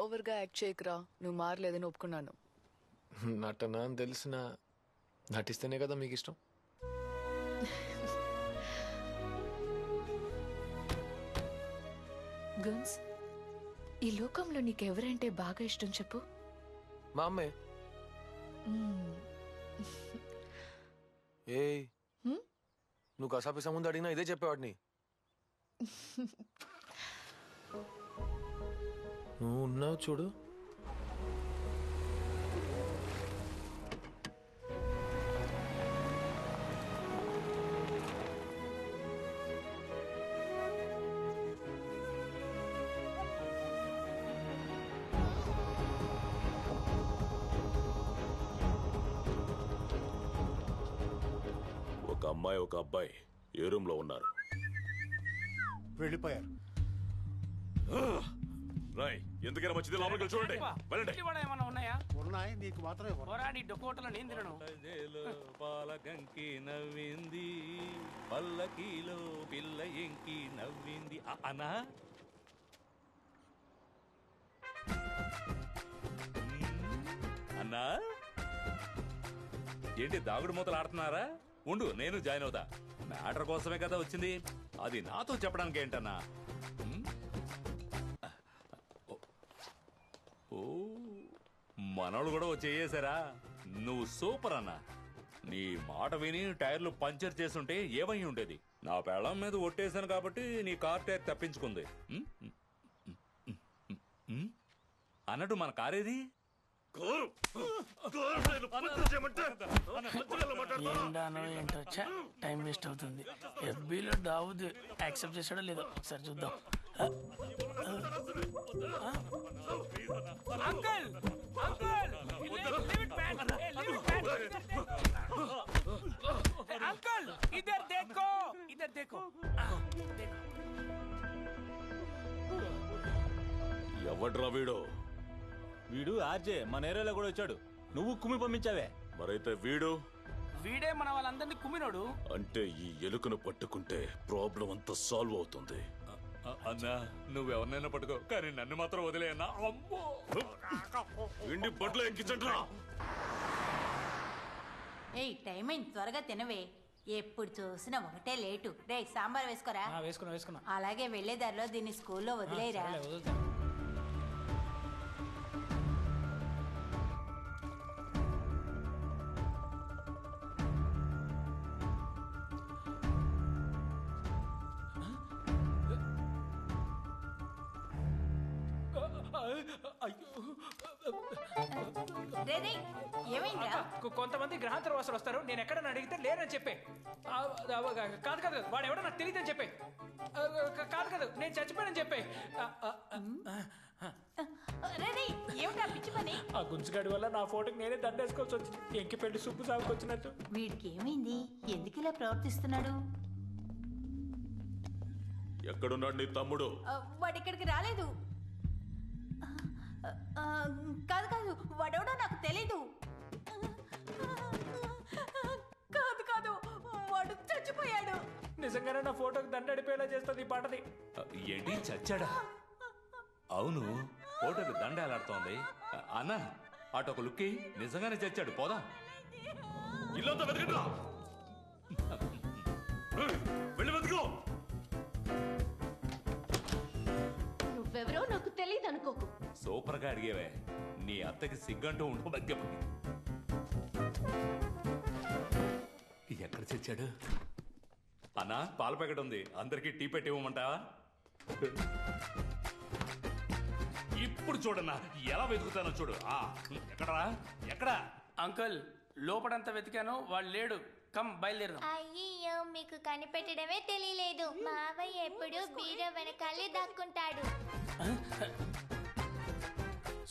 ఓవర్గా యాక్ట్ చేయకురా, నువ్వు మారలేదని ఒప్పుకున్నాను. నటన అని తెలిసిన నటిస్తేనే కదా మీకు ఇష్టం. గన్స్, ఈ లోకంలో నీకెవరంటే బాగా ఇష్టం చెప్పు. మా అమ్మే. ఏయ్, నువ్వు కసాపిసా ముందు అడిగినా ఇదే చెప్పేవాడిని. నువ్వు ఉన్నావు చూడు. ఒక అమ్మాయి ఒక అబ్బాయి ఏ రూమ్ లో ఉన్నారు? వెళ్ళిపోయారు. రాయ్, ఎందుకైనా మంచిది లోపలికి వెళ్ళి చూడండి. వెళ్ళండి. ఏమన్నా ఉన్నాయా? ఉన్నాయి, నీకు మాత్రమే కొన్నాయి. పోరా, నీ డొక్కోటలో నేను తినను. పాలగంకి నవ్వింది, పల్లకీలో పిల్ల ఎంకి నవ్వింది. అనా అన్నా, ఏంటి దాగుడు మూతలు ఆడుతున్నారా? ఉండు, నేను జాయిన్ అవుతా. మ్యాటర్ కోసమే కదా వచ్చింది, అది నాతో చెప్పడానికి ఏంటన్నా? ఓ, మనోళ్ళు కూడా వచ్చేసారా? నువ్వు సూపర్ అన్నా. నీ మాట విని టైర్లు పంచర్ చేసుంటే ఏమై ఉండేది? నా పెళ్ళం మీద ఒట్టేశాను కాబట్టి నీ కార్ టైర్ తప్పించుకుంది. అన్నట్టు మన కారేది? ఏంటానో ఏంటో, టైం వేస్ట్ అవుతుంది. ఎఫ్బీలో దావుద్ యాక్సెప్ట్ చేసాడో లేదో ఒకసారి చూద్దాం. అంకుల్, అంకుల్, అంకుల్, ఇధర్ దేఖో, ఇధర్ దేఖో. ఎవడ్రా వీడు? వీడు ఆర్జే, మన ఏరియాలో కూడా వచ్చాడు. నువ్వు కుమ్మి పంపించావే. మరైతే వీడు? వీడే మన వాళ్ళందరినీ కుమ్మినోడు. అంటే ఈ ఎలుకను పట్టుకుంటే ప్రాబ్లం అంతా సాల్వ్ అవుతుంది. అన్నా, నువ్వెవరినైనా పట్టుకో, కానీ నన్ను మాత్రం వదిలే అన్నా. అమ్మో, ఇండి బట్టలు ఎక్కించండి. ఏయ్, టైం అయింది, త్వరగా తినవే. ఎప్పుడు చూసినా ఒకటే లేటు. రే, సాంబార్ వేసుకోరా. వేసుకున్నా. అలాగే వెళ్లేదారిలో దీన్ని స్కూల్లో వదిలేరా. రే, రే, ఏమైందిరా? కొంతమంది గ్రహాంతర వాసులు వస్తారు, నేను ఎక్కడన్నా అడిగితే లేరని చెప్పే. కాదు కాదు, వాడు ఎవడో నాకు తెలియదని చెప్పే. కాదు కాదు, నేను చచ్చిపోయానని చెప్పే. రే, రే, ఏమిటా పిచ్చి పని? ఆ గుంజుగాడి వల్ల నా ఫోటోకి నేనే దండేసుకోవాల్సి వచ్చింది. ఎంకి పెళ్లి సుబ్బు సాగుకు వచ్చినట్టు. వీడికి ఏమైంది? ఎందుకు ఇలా ప్రవర్తిస్తున్నాడు? ఎక్కడున్నాడు నీ తమ్ముడు? వాడు ఇక్కడికి రాలేదు. కాదు కాదు, వాడెవడో నాకు తెలీదు. కాదు కాదు, వాడు చచ్చిపోయాడు. నిజంగానే నా ఫోటోకి దండడిపోయేలా చేస్తుంది ఈ పాటది. ఏంటి చచ్చాడా? అవును, ఫోటోకి దండ ఎలాడుతోంది. అన్నా, అటొక లుక్కి నిజంగానే చచ్చాడు. పోదా, ఇల్లంతా వెతకండిరా. వెళ్ళి వెతుకో. నువ్వెవరో నాకు తెలియదు అనుకోకు. సూపర్ గా అడిగేవే. నీ అత్తకి సిగ్గంటూ ఉండు. మధ్యపడి ఎక్కడ చచ్చాడు? అన్నా, పాల ప్యాకెట్ ఉంది, అందరికి టీ పెట్టి ఇవ్వమంటావా? ఇప్పుడు చూడన్నా ఎలా వెతుకుతానో చూడు. ఎక్కడరా, ఎక్కడా? అంకుల్, లోపడంతా వెతికాను, వాడు లేడు. కమ్, బయలుదేరదాం. అయ్యో, మీకు కనిపెట్టడమే తెలియలేదు. మావయ్య ఎప్పుడు బీర వెనకాలే దాక్కుంటాడు.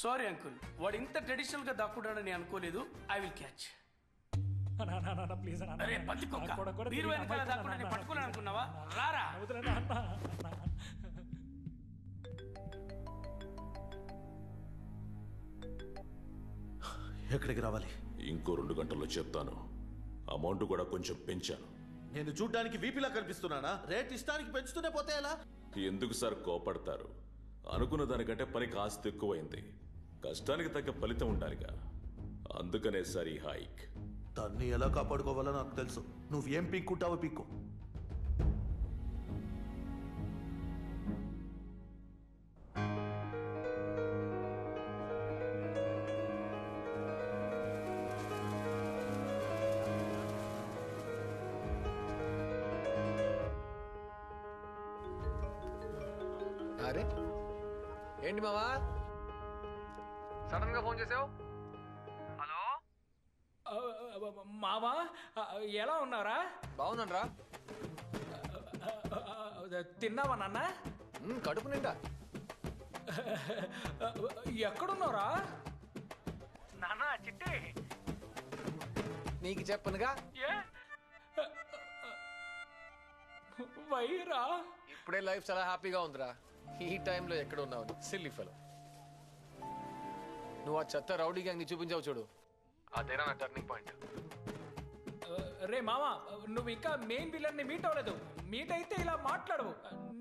సారీ అంకుల్, వాడు ఇంత ట్రెడిషనల్ గా దాక్కుంటాడని అనుకోలేదు. I will catch. అరే పంది కుక్క, బీరు వెనకాల దాక్కుంటాడని పట్టుకోలేను అనుకున్నావా? రారా. ఎక్కడికి రావాలి? ఇంకో 2 గంటల్లో చెప్తాను. అమౌంట్ కూడా కొంచెం పెంచాను. నేను చూడ్డానికి వీపీలా కనిపిస్తున్నానా? రేట్ ఇష్టానికి పెంచుతూనే పోతే ఎలా? ఎందుకు సార్ కోపడతారు? అనుకున్న దానికంటే పని కాస్త ఎక్కువైంది. కష్టానికి తగ్గ ఫలితం ఉండాలిగా, అందుకనే సార్ ఈ హైక్. దాన్ని ఎలా కాపాడుకోవాలో నాకు తెలుసు. నువ్వేం పీక్కుంటావో పీక్కు. అరే ఏంటి మావా సడన్ గా ఫోన్ చేసావు? మావా ఎలా ఉన్నారా? బాగున్నాను రా. తిన్నావా నాన్న? కడుపు నిండా. ఎక్కడున్నారా నాన్న? చిట్టి నీకు చెప్పనుగా. వైరా ఇప్పుడే లైఫ్ చాలా హ్యాపీగా ఉందిరా. ఈ టైంలో ఎక్కడ ఉన్నావు సిల్లీ ఫెలో? నువ్వు ఆ చెత్త రౌడీ గ్యాంగ్ ని చూపించావు చూడు, అదేనా నా టర్నింగ్ పాయింట్. రే మామా, నువ్వు ఇంకా మెయిన్ విలన్ ని మీట్ అవ్వలేదు. మీట్ అయితే ఇలా మాట్లాడవు.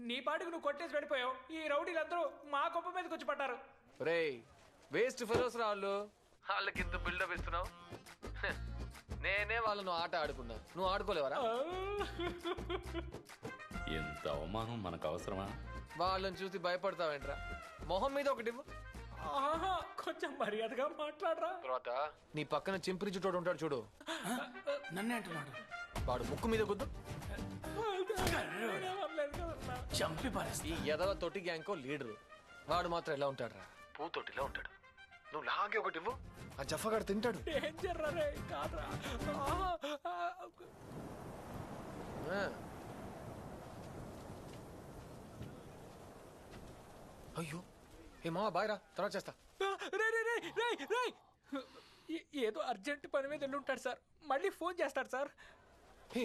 నీ పాటికి నువ్వు కొట్టేసి వెళ్ళిపోయావు. ఈ రౌడీలందరూ మా గొప్ప మీదకి వచ్చి పడ్డారు. రే వేస్ట్ ఫెలోస్ రా వాళ్ళు. వాళ్ళకి ఇంత బిల్డప్ ఇస్తున్నావు. నేనే వాళ్ళను ఆట ఆడుకున్నా, నువ్వు ఆడుకోలేవరా? ఎంత అవమానం మనకు అవసరమా? వాళ్ళని చూసి భయపడతావేంట్రా? మొహం మీద ఒకటి ఇవ్వు. ఆహా, కొంచెం మర్యాదగా మాట్లాడరా. తర్వాత నీ పక్కన చింపిరి చుట్టూ ఉంటాడు చూడు, నన్నే అంటున్నాడు. వాడు ముక్కు మీద గుద్దు. చంపి పారేస్తా. ఈ ఎదవ తొట్టి గ్యాంగ్కో లీడరు. వాడు మాత్రం ఎలా ఉంటాడురా? పూతొట్టిలా ఉంటాడు. నువ్వు లాగే ఒకటి ఇవ్వు, ఆ జఫగాడు తింటాడు. డేంజర్ రే, కాదురా. ఆ. అయ్యో ఏ మావా బాయ్ రా, తర్వాత చేస్తా. రే రే రే రే రే, ఏదో అర్జెంట్ పని మీద వెళ్ళి ఉంటాడు సార్. మళ్ళీ ఫోన్ చేస్తాడు సార్.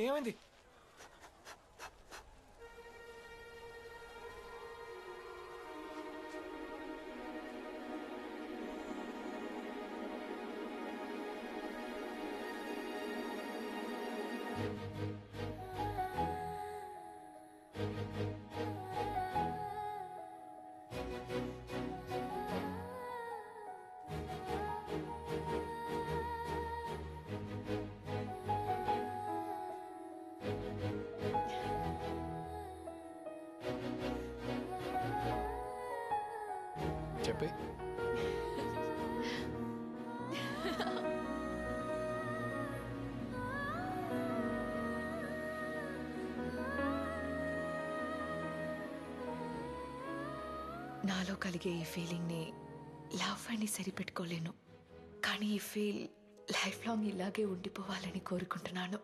ఏమైంది? చెప్పి నాలో కలిగే ఈ ఫీలింగ్ని లవ్ అని సరిపెట్టుకోలేను, కానీ ఈ ఫీల్ లైఫ్ లాంగ్ ఇలాగే ఉండిపోవాలని కోరుకుంటున్నాను.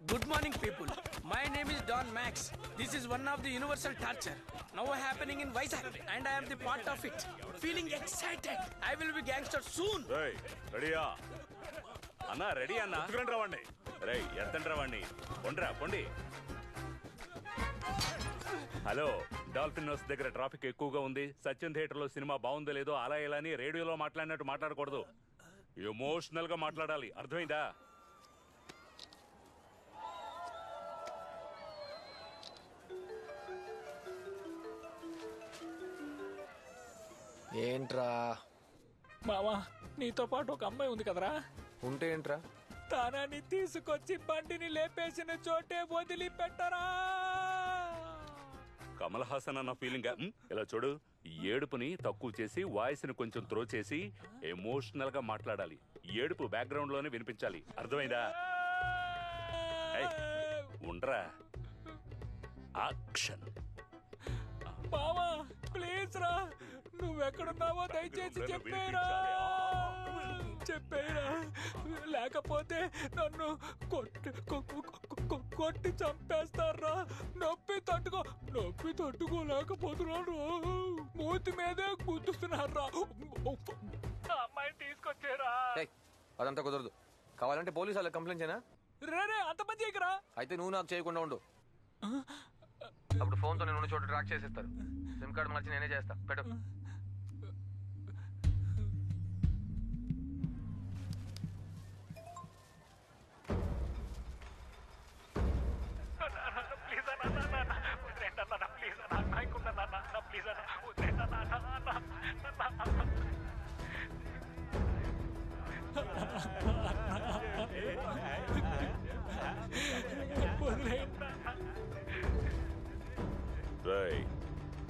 Good morning, people. My name is Don Max. This is one of the universal torture now happening in Vizag, and I am the part of it. Feeling excited. I will be gangster soon. రెడీయా అన్నా? Ready అన్నా. రావండి. రై ఎత్తండి రావండి. పొండ్రా పొండి. Hello, dolphin house దగ్గర traffic ఎక్కువగా ఉంది. సత్యం థియేటర్ లో సినిమా బాగుందో లేదో అలా ఇలా అని రేడియోలో మాట్లాడినట్టు మాట్లాడకూడదు. ఎమోషనల్ గా మాట్లాడాలి, అర్థమైందా? ఏంట్రా? మామా, నీతో పాటు ఒక అమ్మాయి ఉంది కదరా? ఉంటే ఏంట్రా? తనని తీసుకొచ్చి బండిని లేపేసిన చోటే వదిలిపెట్టరా. కమల్ హాసన్ అన్న ఫీలింగ్. ఇలా చూడు, ఏడుపుని తక్కువ చేసి వాయిస్ ని కొంచెం త్రో చేసి ఎమోషనల్ గా మాట్లాడాలి. ఏడుపు బ్యాక్గ్రౌండ్ లోనే వినిపించాలి, అర్థమైందా? ఉండరా. యాక్షన్. మామా ప్లీజ్ రా, నువ్వెక్కడున్నావో దయచేసి చెప్పేరా. చెప్పేరా, లేకపోతే నన్ను కొట్టి చంపేస్తారా. నొప్పి తట్టుకోలేకపోతున్నాను. మూతి మీదే గుద్దుతున్నారా. అమ్మాయిని తీసుకొచ్చారా. అదంతా కుదరదు. కావాలంటే పోలీసు వాళ్ళకి కంప్లైంట్ చేయనా? రే అంత పని చేయకరా. అయితే నువ్వు నాకు చేయకుండా ఉండు. అప్పుడు ఫోన్తో నేను ఉన్న చోట ట్రాక్ చేసేస్తారు. సిమ్ కార్డు మార్చి నేనే చేస్తా. పెట్టు. ప్లీజ్ అన్న, ప్లీజ్ అన్న.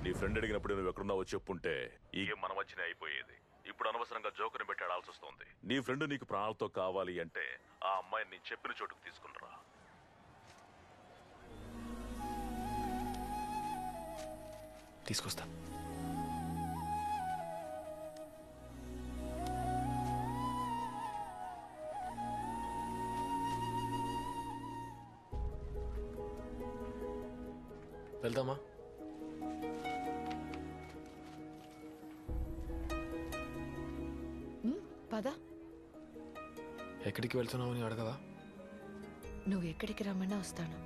నీ ఫ్రెండ్ అడిగినప్పుడు నువ్వు ఎక్కడున్నావో చెప్పుంటే ఈ గేమ్ మన మధ్యనే అయిపోయేది. ఇప్పుడు అనవసరంగా జోకర్ని పెట్టి ఆడాల్సి వస్తుంది. నీ ఫ్రెండ్ నీకు ప్రాణాలతో కావాలి అంటే ఆ అమ్మాయిని నేను చెప్పిన చోటుకు తీసుకునిరా. తీసుకొస్తా. వెళ్దామా? పద. ఎక్కడికి వెళ్తున్నావు అని అడగవా? నువ్వు ఎక్కడికి రమ్మన్నా వస్తాను.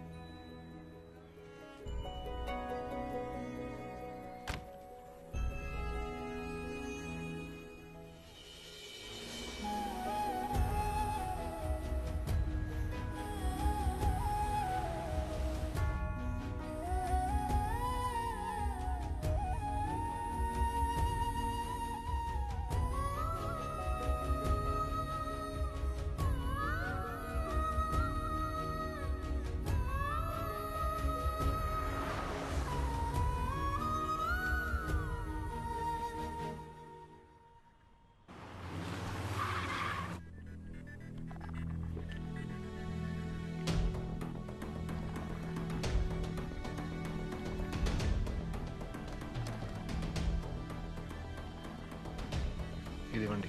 ఇదివ్వండి.